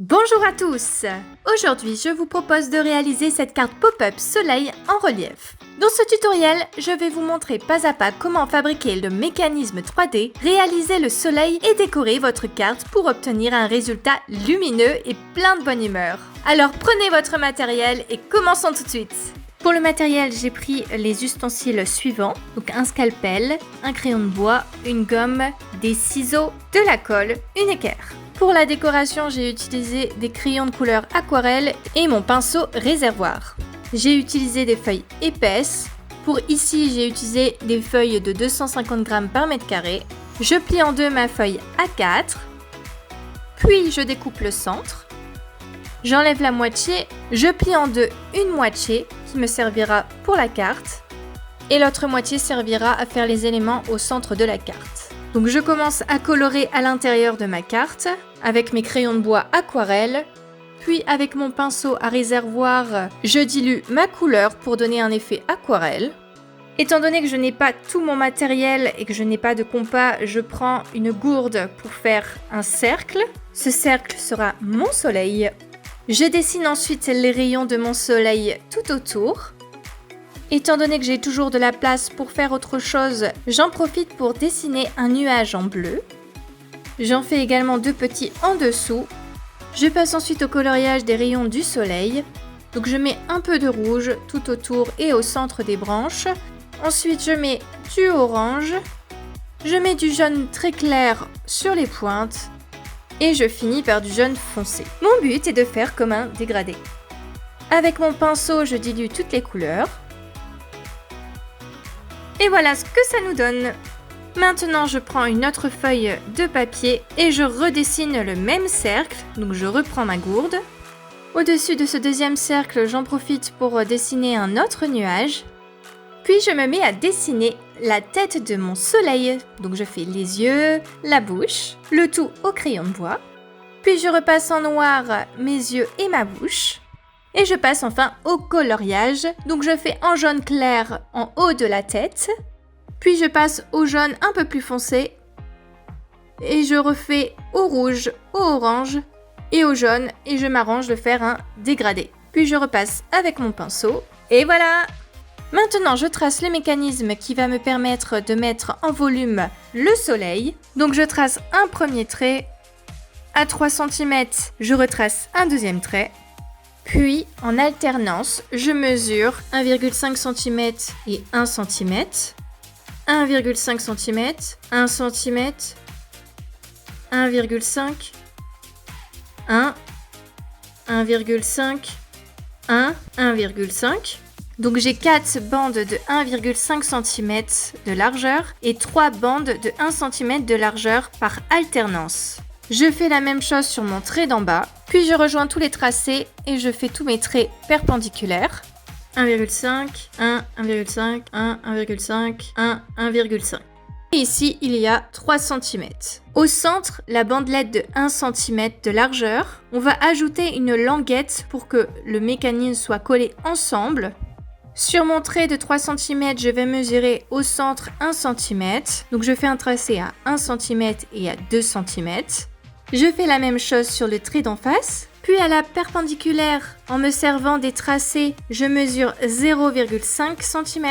Bonjour à tous! Aujourd'hui, je vous propose de réaliser cette carte pop-up soleil en relief. Dans ce tutoriel, je vais vous montrer pas à pas comment fabriquer le mécanisme 3D, réaliser le soleil et décorer votre carte pour obtenir un résultat lumineux et plein de bonne humeur. Alors prenez votre matériel et commençons tout de suite! Pour le matériel, j'ai pris les ustensiles suivants, donc un scalpel, un crayon de bois, une gomme, des ciseaux, de la colle, une équerre. Pour la décoration, j'ai utilisé des crayons de couleur aquarelle et mon pinceau réservoir. J'ai utilisé des feuilles épaisses. Pour ici, j'ai utilisé des feuilles de 250 g par mètre carré. Je plie en deux ma feuille A4, puis je découpe le centre. J'enlève la moitié, je plie en deux une moitié qui me servira pour la carte et l'autre moitié servira à faire les éléments au centre de la carte. Donc je commence à colorer à l'intérieur de ma carte avec mes crayons de bois aquarelle, puis avec mon pinceau à réservoir, je dilue ma couleur pour donner un effet aquarelle. Étant donné que je n'ai pas tout mon matériel et que je n'ai pas de compas, je prends une gourde pour faire un cercle. Ce cercle sera mon soleil. Je dessine ensuite les rayons de mon soleil tout autour. Étant donné que j'ai toujours de la place pour faire autre chose, j'en profite pour dessiner un nuage en bleu. J'en fais également deux petits en dessous. Je passe ensuite au coloriage des rayons du soleil. Donc je mets un peu de rouge tout autour et au centre des branches. Ensuite je mets du orange. Je mets du jaune très clair sur les pointes. Et je finis par du jaune foncé. Mon but est de faire comme un dégradé. Avec mon pinceau, je dilue toutes les couleurs. Et voilà ce que ça nous donne. Maintenant, je prends une autre feuille de papier et je redessine le même cercle. Donc je reprends ma gourde. Au-dessus de ce deuxième cercle, j'en profite pour dessiner un autre nuage. Puis je me mets à dessiner la tête de mon soleil. Donc je fais les yeux, la bouche, le tout au crayon de bois. Puis je repasse en noir mes yeux et ma bouche. Et je passe enfin au coloriage. Donc je fais en jaune clair en haut de la tête. Puis je passe au jaune un peu plus foncé. Et je refais au rouge, au orange et au jaune. Et je m'arrange de faire un dégradé. Puis je repasse avec mon pinceau. Et voilà! Maintenant, je trace le mécanisme qui va me permettre de mettre en volume le soleil. Donc je trace un premier trait. À 3 cm, je retrace un deuxième trait. Puis, en alternance, je mesure 1,5 cm et 1 cm. 1,5 cm, 1 cm, 1,5, 1, 1,5, 1, 1,5. Donc j'ai 4 bandes de 1,5 cm de largeur et 3 bandes de 1 cm de largeur par alternance. Je fais la même chose sur mon trait d'en bas, puis je rejoins tous les tracés et je fais tous mes traits perpendiculaires. 1,5, 1, 1,5, 1, 1,5, 1, 1,5. Et ici, il y a 3 cm. Au centre, la bandelette de 1 cm de largeur, on va ajouter une languette pour que le mécanisme soit collé ensemble. Sur mon trait de 3 cm, je vais mesurer au centre 1 cm. Donc je fais un tracé à 1 cm et à 2 cm. Je fais la même chose sur le trait d'en face. Puis à la perpendiculaire, en me servant des tracés, je mesure 0,5 cm.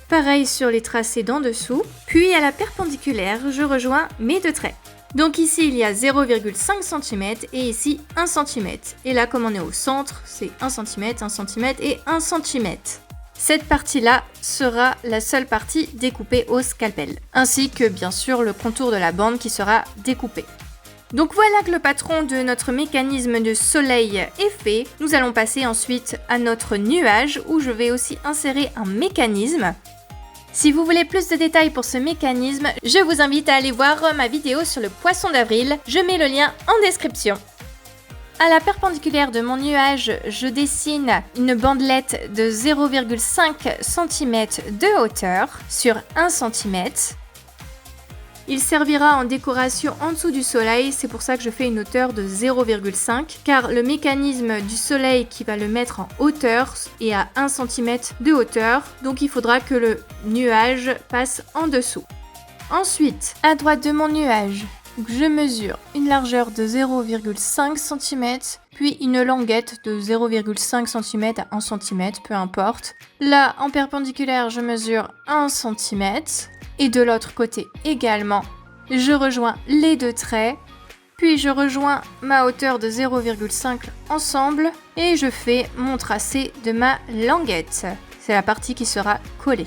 Pareil sur les tracés d'en dessous. Puis à la perpendiculaire, je rejoins mes deux traits. Donc ici, il y a 0,5 cm et ici 1 cm. Et là, comme on est au centre, c'est 1 cm, 1 cm et 1 cm. Cette partie-là sera la seule partie découpée au scalpel, ainsi que bien sûr le contour de la bande qui sera découpé. Donc voilà que le patron de notre mécanisme de soleil est fait. Nous allons passer ensuite à notre nuage où je vais aussi insérer un mécanisme. Si vous voulez plus de détails pour ce mécanisme, je vous invite à aller voir ma vidéo sur le poisson d'avril. Je mets le lien en description. À la perpendiculaire de mon nuage, je dessine une bandelette de 0,5 cm de hauteur sur 1 cm. Il servira en décoration en dessous du soleil, c'est pour ça que je fais une hauteur de 0,5 car le mécanisme du soleil qui va le mettre en hauteur est à 1 cm de hauteur, donc il faudra que le nuage passe en dessous. Ensuite, à droite de mon nuage, Donc je mesure une largeur de 0,5 cm, puis une languette de 0,5 cm à 1 cm, peu importe. Là, en perpendiculaire, je mesure 1 cm, et de l'autre côté également. Je rejoins les deux traits, puis je rejoins ma hauteur de 0,5 ensemble, et je fais mon tracé de ma languette. C'est la partie qui sera collée.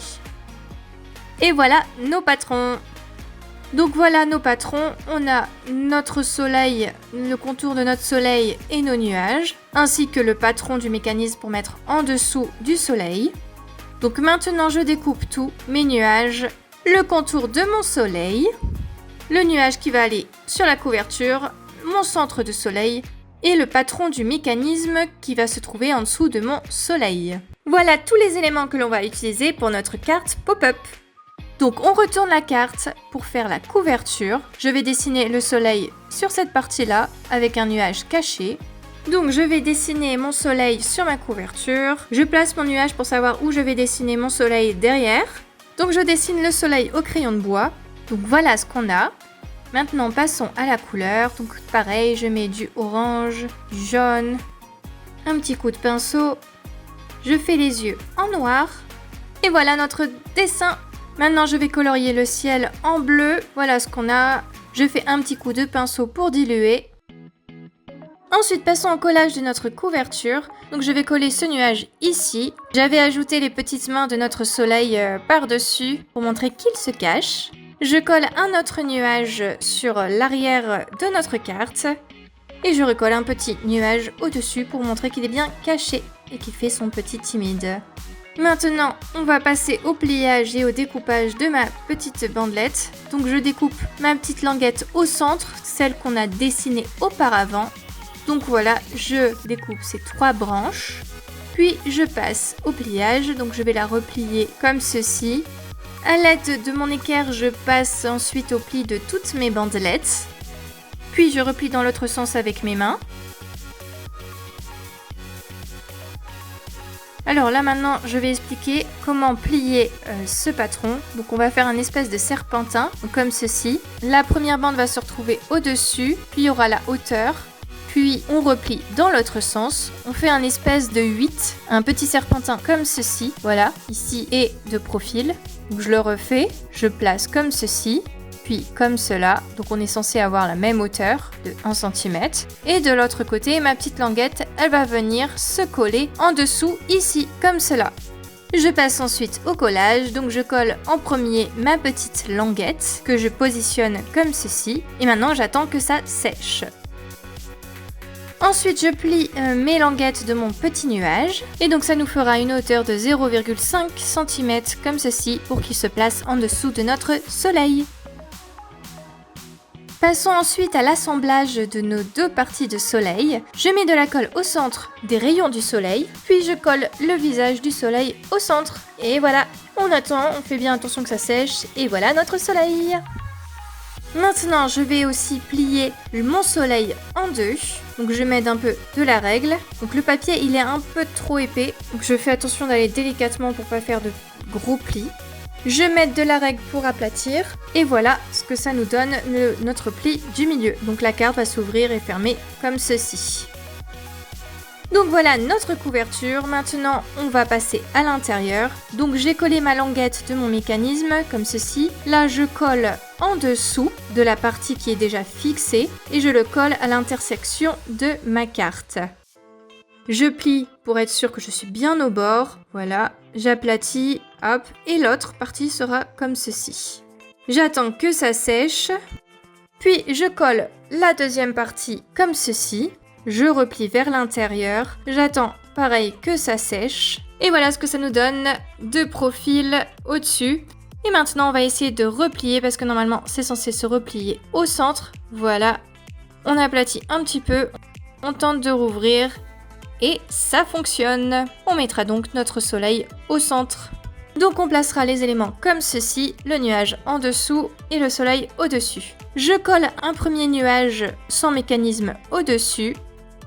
Et voilà nos patrons. Donc voilà nos patrons, on a notre soleil, le contour de notre soleil et nos nuages, ainsi que le patron du mécanisme pour mettre en dessous du soleil. Donc maintenant je découpe tous mes nuages, le contour de mon soleil, le nuage qui va aller sur la couverture, mon centre de soleil et le patron du mécanisme qui va se trouver en dessous de mon soleil. Voilà tous les éléments que l'on va utiliser pour notre carte pop-up. Donc on retourne la carte pour faire la couverture. Je vais dessiner le soleil sur cette partie-là avec un nuage caché. Donc je vais dessiner mon soleil sur ma couverture. Je place mon nuage pour savoir où je vais dessiner mon soleil derrière. Donc je dessine le soleil au crayon de bois. Donc voilà ce qu'on a. Maintenant passons à la couleur. Donc pareil, je mets du orange, du jaune, un petit coup de pinceau. Je fais les yeux en noir. Et voilà notre dessin. Maintenant, je vais colorier le ciel en bleu. Voilà ce qu'on a. Je fais un petit coup de pinceau pour diluer. Ensuite, passons au collage de notre couverture. Donc, je vais coller ce nuage ici. J'avais ajouté les petites mains de notre soleil par-dessus pour montrer qu'il se cache. Je colle un autre nuage sur l'arrière de notre carte. Et je recolle un petit nuage au-dessus pour montrer qu'il est bien caché et qu'il fait son petit timide. Maintenant, on va passer au pliage et au découpage de ma petite bandelette. Donc je découpe ma petite languette au centre, celle qu'on a dessinée auparavant. Donc voilà, je découpe ces 3 branches. Puis je passe au pliage, donc je vais la replier comme ceci. À l'aide de mon équerre, je passe ensuite au pli de toutes mes bandelettes. Puis je replie dans l'autre sens avec mes mains. Alors là maintenant, je vais expliquer comment plier ce patron. Donc on va faire un espèce de serpentin, comme ceci. La première bande va se retrouver au-dessus, puis il y aura la hauteur. Puis on replie dans l'autre sens. On fait un espèce de 8, un petit serpentin comme ceci. Voilà, ici et de profil. Donc je le refais, je place comme ceci. Puis comme cela, donc on est censé avoir la même hauteur de 1 cm. Et de l'autre côté, ma petite languette, elle va venir se coller en dessous, ici, comme cela. Je passe ensuite au collage, donc je colle en premier ma petite languette, que je positionne comme ceci. Et maintenant, j'attends que ça sèche. Ensuite, je plie mes languettes de mon petit nuage. Et donc ça nous fera une hauteur de 0,5 cm comme ceci, pour qu'il se place en dessous de notre soleil. Passons ensuite à l'assemblage de nos 2 parties de soleil. Je mets de la colle au centre des rayons du soleil, puis je colle le visage du soleil au centre. Et voilà, on attend, on fait bien attention que ça sèche, et voilà notre soleil. Maintenant, je vais aussi plier mon soleil en 2. Donc je mets un peu de la règle. Donc le papier, il est un peu trop épais, donc je fais attention d'aller délicatement pour pas faire de gros plis. Je mets de la règle pour aplatir et voilà ce que ça nous donne notre pli du milieu. Donc la carte va s'ouvrir et fermer comme ceci. Donc voilà notre couverture. Maintenant on va passer à l'intérieur. Donc j'ai collé ma languette de mon mécanisme comme ceci. Là je colle en dessous de la partie qui est déjà fixée et je le colle à l'intersection de ma carte. Je plie pour être sûr que je suis bien au bord. Voilà, j'aplatis, hop, et l'autre partie sera comme ceci. J'attends que ça sèche, puis je colle la deuxième partie comme ceci. Je replie vers l'intérieur, j'attends pareil que ça sèche. Et voilà ce que ça nous donne de profil au-dessus. Et maintenant on va essayer de replier parce que normalement c'est censé se replier au centre. Voilà, on aplatit un petit peu, on tente de rouvrir. Et ça fonctionne. On mettra donc notre soleil au centre. Donc on placera les éléments comme ceci, le nuage en dessous et le soleil au-dessus. Je colle un premier nuage sans mécanisme au-dessus.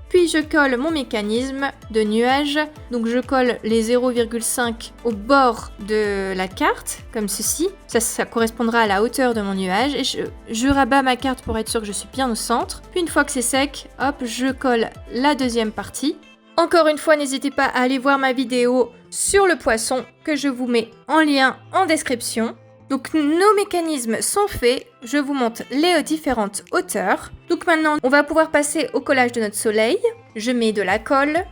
Puis je colle mon mécanisme de nuage. Donc je colle les 0,5 au bord de la carte, comme ceci. Ça correspondra à la hauteur de mon nuage. Et je rabats ma carte pour être sûr que je suis bien au centre. Puis une fois que c'est sec, hop, je colle la deuxième partie. Encore une fois, n'hésitez pas à aller voir ma vidéo sur le poisson que je vous mets en lien en description. Donc nos mécanismes sont faits, je vous montre les différentes hauteurs. Donc maintenant, on va pouvoir passer au collage de notre soleil. Je mets de la colle.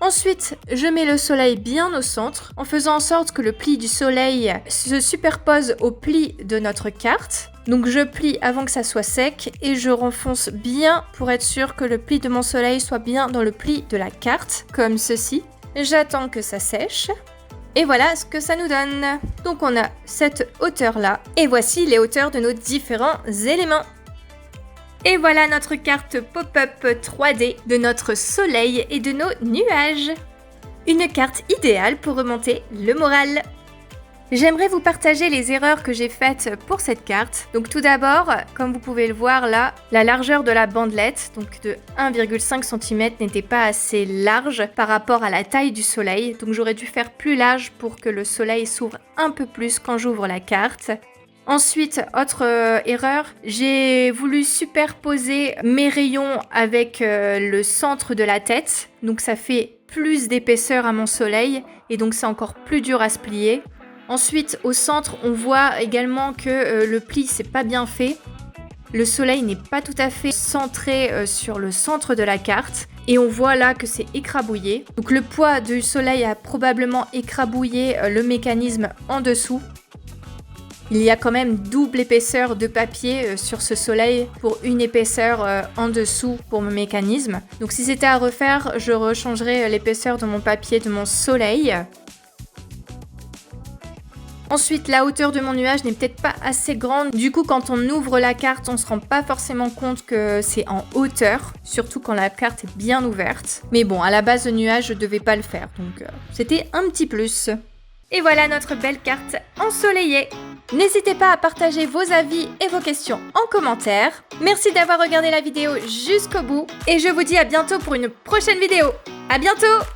Ensuite, je mets le soleil bien au centre, en faisant en sorte que le pli du soleil se superpose au pli de notre carte. Donc je plie avant que ça soit sec et je renfonce bien pour être sûr que le pli de mon soleil soit bien dans le pli de la carte, comme ceci. J'attends que ça sèche. Et voilà ce que ça nous donne. Donc on a cette hauteur-là. Et voici les hauteurs de nos différents éléments. Et voilà notre carte pop-up 3D de notre soleil et de nos nuages. Une carte idéale pour remonter le moral. J'aimerais vous partager les erreurs que j'ai faites pour cette carte. Donc tout d'abord, comme vous pouvez le voir là, la largeur de la bandelette, donc de 1,5 cm, n'était pas assez large par rapport à la taille du soleil. Donc j'aurais dû faire plus large pour que le soleil s'ouvre un peu plus quand j'ouvre la carte. Ensuite, autre erreur, j'ai voulu superposer mes rayons avec le centre de la tête. Donc ça fait plus d'épaisseur à mon soleil et donc c'est encore plus dur à se plier. Ensuite, au centre, on voit également que le pli, c'est pas bien fait. Le soleil n'est pas tout à fait centré sur le centre de la carte. Et on voit là que c'est écrabouillé. Donc le poids du soleil a probablement écrabouillé le mécanisme en dessous. Il y a quand même double épaisseur de papier sur ce soleil pour une épaisseur en dessous pour mon mécanisme. Donc si c'était à refaire, je rechangerais l'épaisseur de mon papier de mon soleil. Ensuite, la hauteur de mon nuage n'est peut-être pas assez grande. Du coup, quand on ouvre la carte, on ne se rend pas forcément compte que c'est en hauteur. Surtout quand la carte est bien ouverte. Mais bon, à la base, le nuage, je ne devais pas le faire. Donc, c'était un petit plus. Et voilà notre belle carte ensoleillée. N'hésitez pas à partager vos avis et vos questions en commentaire. Merci d'avoir regardé la vidéo jusqu'au bout. Et je vous dis à bientôt pour une prochaine vidéo. À bientôt!